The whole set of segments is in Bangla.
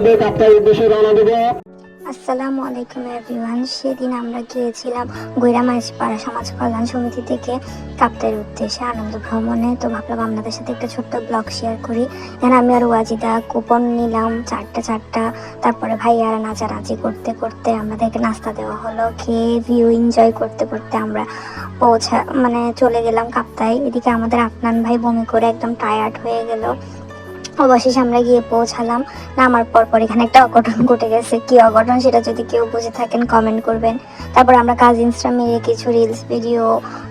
মধ্যে কাপ্তাইয়ের উদ্দেশ্যে রওনা দেব। আসসালামু আলাইকুম এভরিওয়ান। সেদিন আমরা গিয়েছিলাম গৈড়া মাঝপাড়া সমাজ কল্যাণ সমিতি থেকে কাপ্তাইয়ের উদ্দেশ্যে আনন্দ ভ্রমণে। তো ভাবলাম আপনাদের সাথে একটা ছোট্ট ব্লগ শেয়ার করি। এখানে আমি আর ওয়াজিদা কুপন নিলাম চারটা। তারপরে ভাইয়ারা নাচানাচি করতে করতে আমাদেরকে নাস্তা দেওয়া হলো। খেয়ে ভিউ এনজয় করতে করতে আমরা চলে গেলাম কাপ্তাই। এদিকে আমাদের আফনান ভাই বমি করে একদম টায়ার্ড হয়ে গেল। অবশেষে আমরা গিয়ে পৌঁছালাম। নামার পর এখানে একটা অঘটন ঘটে গেছে। কি অঘটন সেটা যদি কেউ বুঝে থাকেন কমেন্ট করবেন। তারপর আমরা কাজিনসরা মিলে কিছু রিলস ভিডিও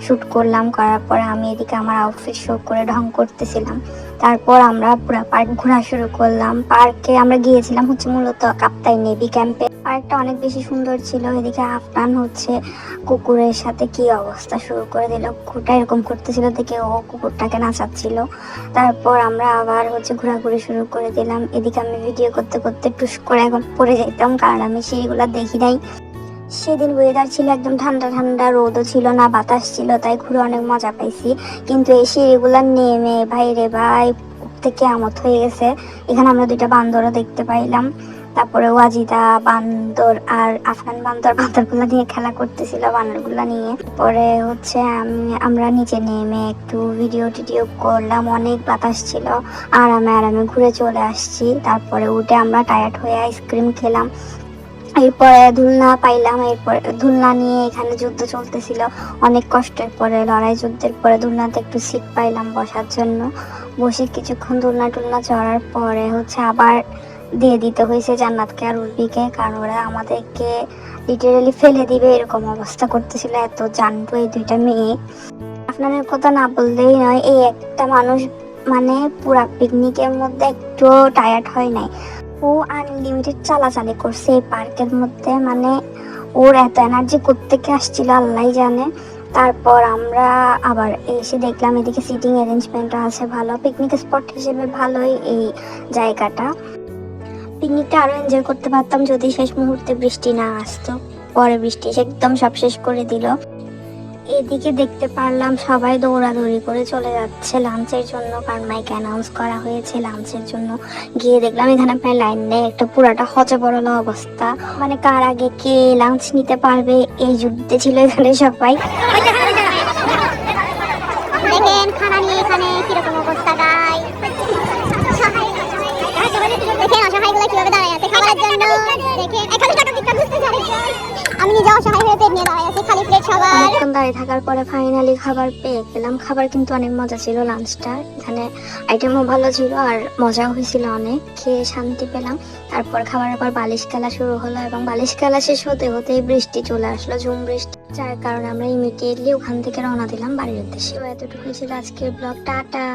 শ্যুট করলাম। করার পরে আমি এদিকে আমার আউটফিট শো করে ঢং করতেছিলাম। তারপর আমরা পুরো পার্ক ঘোরা শুরু করলাম। পার্কে আমরা গিয়েছিলাম মূলত কাপ্তাই নেভি ক্যাম্পে। পার্কটা অনেক বেশি সুন্দর ছিল। এদিকে আফনান কুকুরের সাথে কি অবস্থা শুরু করে দিল। কুকুরটা এরকম করতেছিল দেখে ও কুকুরটাকে নাচাচ্ছিল। তারপর আমরা আবার ঘোরাঘুরি শুরু করে দিলাম। এদিকে আমি ভিডিও করতে করতে টুস করে এখন পড়ে যাইতাম, কারণ আমি সেইগুলা দেখি নাই। সেদিন ওয়েদার ছিল একদম ঠান্ডা, রোদও ছিল না, বাতাস ছিল, তাই ঘুরে অনেক মজা পাইছি। কিন্তু এই সিঁড়িগুলা নেমে ভাই থেকে আমত হয়ে গেছে। এখানে আমরা দুইটা বান্দরও দেখতে পাইলাম। তারপরে ওয়াজিদা বান্দর আর আফগান বান্দরগুলো নিয়ে খেলা করতেছিল, বানরগুলা নিয়ে। পরে আমরা নিচে নেমে একটু ভিডিও করলাম। অনেক বাতাস ছিল, আরামে ঘুরে চলে আসছি। তারপরে উঠে আমরা টায়ার্ড হয়ে আইসক্রিম খেলাম। এরপরে ধুলনা পাইলাম। এরপরে ধুলনা নিয়ে এখানে যুদ্ধ চলতেছিল। অনেক কষ্টের পরে যুদ্ধের পরে ধুলনাতে একটু সিট পাইলাম বসার জন্য। বসে কিছুক্ষণ ধুলনা চড়ার পরে আবার দিয়ে দিতে হয়েছে জান্নাতকে আর উর্বিকে, কারণ ওরা আমাদেরকে লিটারেলি ফেলে দিবে এরকম অবস্থা করতেছিল। এত জানতো এই দুইটা মেয়ে। আপনাদের কথা না বললেই নয়, এই একটা মানুষ পুরা পিকনিকের মধ্যে একটু টায়ার্ড হয় নাই। ও আনলিমিটেড চালাচালি করছে এই পার্কের মধ্যে। ওর এত এনার্জি কোত্থেকে আসছিল আল্লাহ জানে। তারপর আমরা আবার এসে দেখলাম এদিকে সিটিং অ্যারেঞ্জমেন্টটা আছে ভালো। পিকনিক স্পট হিসেবে ভালোই এই জায়গাটা। পিকনিকটা আরো এনজয় করতে পারতাম যদি শেষ মুহূর্তে বৃষ্টি না আসতো। পরে বৃষ্টি এসে একদম সব শেষ করে দিল। এদিকে দেখতে পারলাম সবাই দৌড়াদৌড়ি করে চলে যাচ্ছে লাঞ্চের জন্য, কারণ মাইকে অ্যানাউন্স করা হয়েছে লাঞ্চের জন্য। গিয়ে দেখলাম এখানে প্রায় লাইন নেই, একটা পুরাটা হজবরল অবস্থা। কার আগে কে লাঞ্চ নিতে পারবে এই যুদ্ধে ছিল এখানে সবাই। দেখেন খানা নিয়ে এখানে কিরকম অবস্থা গাই। দেখেন অসহায়গুলো কিভাবে দাঁড়ায় আছে খাবারের জন্য। দেখেন এখানে আমি নিজে অসহায় হয়ে পেট নিয়ে দাঁড়ায় আছি, খালি প্লেট সবার। অনেকক্ষণ দাঁড়িয়ে থাকার পরে ফাইনালি খাবার পেয়ে গেলাম। খাবার কিন্তু অনেক মজা ছিল লাঞ্চটা। এখানে আইটেমও ভালো ছিল আর মজাও হয়েছিল অনেক। খেয়ে শান্তি পেলাম। তারপর খাবারের পর বালিশ খেলা শুরু হলো, এবং বালিশ খেলা শেষ হতেই বৃষ্টি চলে আসলো, ঝুম বৃষ্টি। যার কারণে আমরা ইমিডিয়েটলি ওখান থেকে রওনা দিলাম বাড়ির উদ্দেশ্যে। এতটুকুই ছিল আজকের ব্লগ। টাটা।